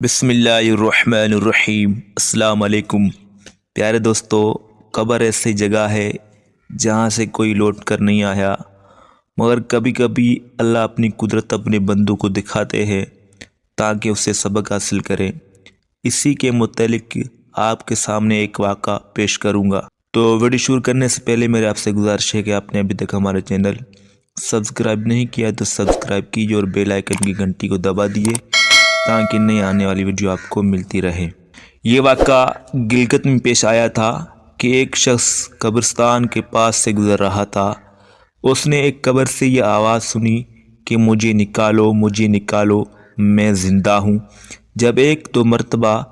بسم اللہ الرحمن الرحیم۔ السلام علیکم پیارے دوستو، قبر ایسی جگہ ہے جہاں سے کوئی لوٹ کر نہیں آیا، مگر کبھی کبھی اللہ اپنی قدرت اپنے بندوں کو دکھاتے ہیں تاکہ اسے سبق حاصل کریں۔ اسی کے متعلق آپ کے سامنے ایک واقعہ پیش کروں گا۔ تو ویڈیو شروع کرنے سے پہلے میرے آپ سے گزارش ہے کہ آپ نے ابھی تک ہمارے چینل سبسکرائب نہیں کیا تو سبسکرائب کیجیے اور بیل آئیکن کی گھنٹی کو دبا دیے تاکہ نئی آنے والی ویڈیو آپ کو ملتی رہے۔ یہ واقعہ گلگت میں پیش آیا تھا کہ ایک شخص قبرستان کے پاس سے گزر رہا تھا۔ اس نے ایک قبر سے یہ آواز سنی کہ مجھے نکالو، مجھے نکالو، میں زندہ ہوں۔ جب ایک دو مرتبہ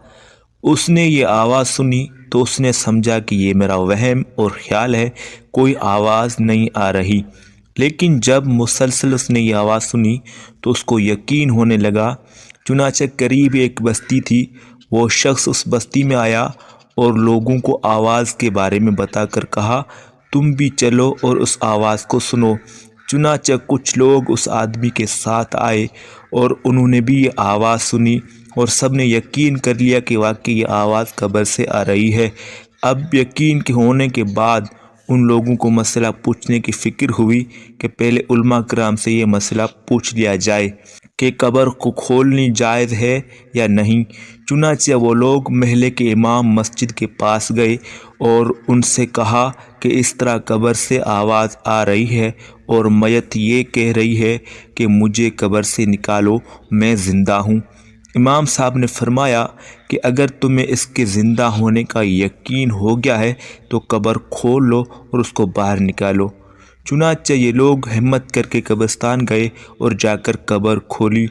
اس نے یہ آواز سنی تو اس نے سمجھا کہ یہ میرا وہم اور خیال ہے، کوئی آواز نہیں آ رہی۔ لیکن جب مسلسل اس نے یہ آواز سنی تو اس کو یقین ہونے لگا۔ چنانچہ قریب ایک بستی تھی، وہ شخص اس بستی میں آیا اور لوگوں کو آواز کے بارے میں بتا کر کہا، تم بھی چلو اور اس آواز کو سنو۔ چنانچہ کچھ لوگ اس آدمی کے ساتھ آئے اور انہوں نے بھی یہ آواز سنی اور سب نے یقین کر لیا کہ واقعی یہ آواز قبر سے آ رہی ہے۔ اب یقین کے ہونے کے بعد ان لوگوں کو مسئلہ پوچھنے کی فکر ہوئی کہ پہلے علماء کرام سے یہ مسئلہ پوچھ لیا جائے کہ قبر کو کھولنی جائز ہے یا نہیں۔ چنانچہ وہ لوگ محلے کے امام مسجد کے پاس گئے اور ان سے کہا کہ اس طرح قبر سے آواز آ رہی ہے اور میت یہ کہہ رہی ہے کہ مجھے قبر سے نکالو، میں زندہ ہوں۔ امام صاحب نے فرمایا کہ اگر تمہیں اس کے زندہ ہونے کا یقین ہو گیا ہے تو قبر کھول لو اور اس کو باہر نکالو۔ چنانچہ یہ لوگ ہمت کر کے قبرستان گئے اور جا کر قبر کھولی۔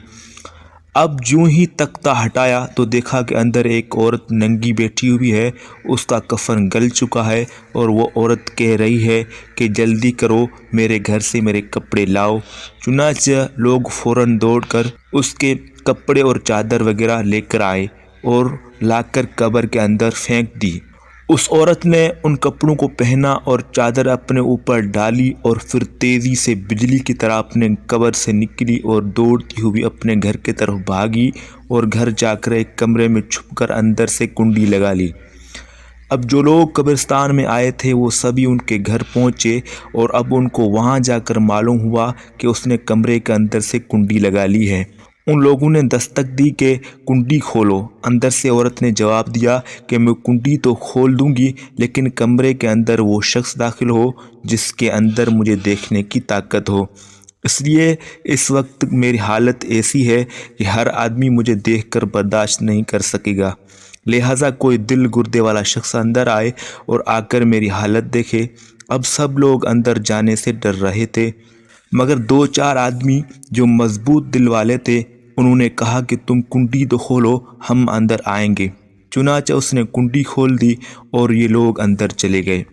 اب جوں ہی تختہ ہٹایا تو دیکھا کہ اندر ایک عورت ننگی بیٹھی ہوئی ہے، اس کا کفن گل چکا ہے اور وہ عورت کہہ رہی ہے کہ جلدی کرو، میرے گھر سے میرے کپڑے لاؤ۔ چنانچہ لوگ فوراً دوڑ کر اس کے کپڑے اور چادر وغیرہ لے کر آئے اور لا کر قبر کے اندر پھینک دی۔ اس عورت نے ان کپڑوں کو پہنا اور چادر اپنے اوپر ڈالی اور پھر تیزی سے بجلی کی طرح اپنے قبر سے نکلی اور دوڑتی ہوئی اپنے گھر کی طرف بھاگی اور گھر جا کر ایک کمرے میں چھپ کر اندر سے کنڈی لگا لی۔ اب جو لوگ قبرستان میں آئے تھے وہ سبھی ان کے گھر پہنچے اور اب ان کو وہاں جا کر معلوم ہوا کہ اس نے کمرے کے اندر سے کنڈی لگا لی ہے۔ ان لوگوں نے دستک دی کہ کنڈی کھولو۔ اندر سے عورت نے جواب دیا کہ میں کنڈی تو کھول دوں گی لیکن کمرے کے اندر وہ شخص داخل ہو جس کے اندر مجھے دیکھنے کی طاقت ہو، اس لیے اس وقت میری حالت ایسی ہے کہ ہر آدمی مجھے دیکھ کر برداشت نہیں کر سکے گا، لہٰذا کوئی دل گردے والا شخص اندر آئے اور آ کر میری حالت دیکھے۔ اب سب لوگ اندر جانے سے ڈر رہے تھے مگر دو چار آدمی جو مضبوط دل والے تھے انہوں نے کہا کہ تم کنڈی تو کھولو، ہم اندر آئیں گے۔ چنانچہ اس نے کنڈی کھول دی اور یہ لوگ اندر چلے گئے۔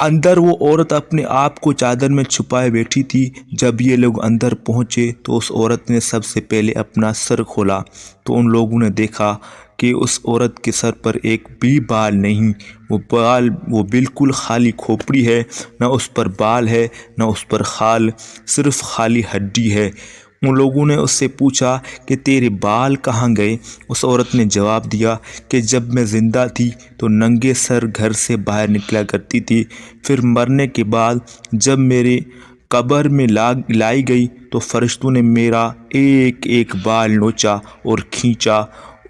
اندر وہ عورت اپنے آپ کو چادر میں چھپائے بیٹھی تھی۔ جب یہ لوگ اندر پہنچے تو اس عورت نے سب سے پہلے اپنا سر کھولا تو ان لوگوں نے دیکھا کہ اس عورت کے سر پر ایک بھی بال نہیں، وہ بالکل خالی کھوپڑی ہے، نہ اس پر بال ہے نہ اس پر خال، صرف خالی ہڈی ہے۔ ان لوگوں نے اس سے پوچھا کہ تیرے بال کہاں گئے؟ اس عورت نے جواب دیا کہ جب میں زندہ تھی تو ننگے سر گھر سے باہر نکلا کرتی تھی، پھر مرنے کے بعد جب میری قبر میں لائی گئی تو فرشتوں نے میرا ایک ایک بال نوچا اور کھینچا،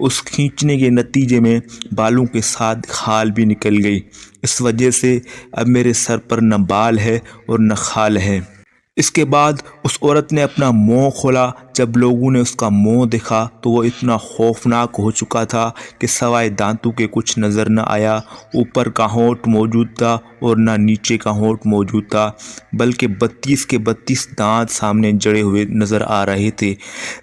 اس کھینچنے کے نتیجے میں بالوں کے ساتھ کھال بھی نکل گئی، اس وجہ سے اب میرے سر پر نہ بال ہے اور نہ کھال ہے۔ اس کے بعد اس عورت نے اپنا منہ کھولا۔ جب لوگوں نے اس کا منہ دیکھا تو وہ اتنا خوفناک ہو چکا تھا کہ سوائے دانتوں کے کچھ نظر نہ آیا۔ اوپر کا ہونٹ موجود تھا اور نہ نیچے کا ہونٹ موجود تھا، بلکہ 32 کے 32 دانت سامنے جڑے ہوئے نظر آ رہے تھے۔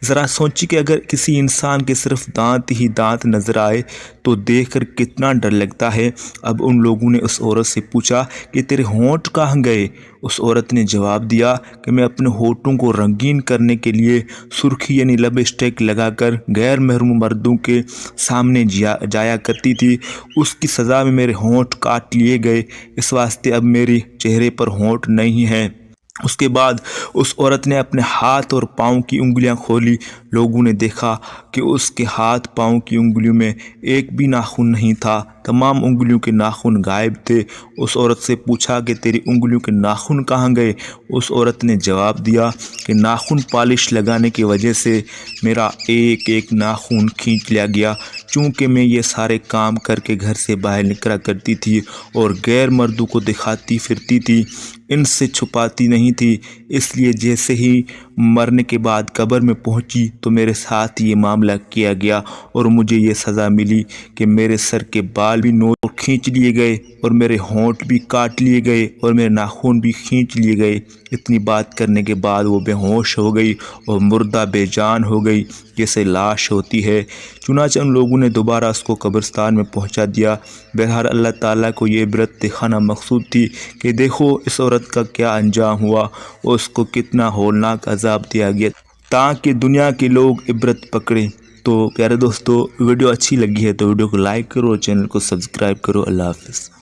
ذرا سوچی کہ اگر کسی انسان کے صرف دانت ہی دانت نظر آئے تو دیکھ کر کتنا ڈر لگتا ہے۔ اب ان لوگوں نے اس عورت سے پوچھا کہ تیرے ہونٹ کہاں گئے؟ اس عورت نے جواب دیا کہ میں اپنے ہونٹوں کو رنگین کرنے کے لیے سرخی یعنی لپسٹک لگا کر غیر محرم مردوں کے سامنے جایا کرتی تھی، اس کی سزا میں میرے ہونٹ کاٹ لیے گئے، اس واسطے اب میرے چہرے پر ہونٹ نہیں ہے۔ اس کے بعد اس عورت نے اپنے ہاتھ اور پاؤں کی انگلیاں کھولی۔ لوگوں نے دیکھا کہ اس کے ہاتھ پاؤں کی انگلیوں میں ایک بھی ناخن نہیں تھا، تمام انگلیوں کے ناخن غائب تھے۔ اس عورت سے پوچھا کہ تیری انگلیوں کے ناخن کہاں گئے؟ اس عورت نے جواب دیا کہ ناخن پالش لگانے کی وجہ سے میرا ایک ایک ناخن کھینچ لیا گیا، چونکہ میں یہ سارے کام کر کے گھر سے باہر نکلا کرتی تھی اور غیر مردوں کو دکھاتی پھرتی تھی، ان سے چھپاتی نہیں تھی، اس لیے جیسے ہی مرنے کے بعد قبر میں پہنچی تو میرے ساتھ یہ معاملہ کیا گیا اور مجھے یہ سزا ملی کہ میرے سر کے بال بھی نوچ اور کھینچ لیے گئے اور میرے ہونٹ بھی کاٹ لیے گئے اور میرے ناخن بھی کھینچ لیے گئے۔ اتنی بات کرنے کے بعد وہ بے ہوش ہو گئی اور مردہ بے جان ہو گئی جیسے لاش ہوتی ہے۔ چنانچہ ان لوگوں نے دوبارہ اس کو قبرستان میں پہنچا دیا۔ بہرحال اللہ تعالیٰ کو یہ عبرت دکھانا مقصود تھی کہ دیکھو اس عورت کا کیا انجام ہوا اور اس کو کتنا ہولناک عذاب دیا گیا، تاکہ دنیا کے لوگ عبرت پکڑیں۔ تو پیارے دوستو، ویڈیو اچھی لگی ہے تو ویڈیو کو لائک کرو اور چینل کو سبسکرائب کرو۔ اللہ حافظ۔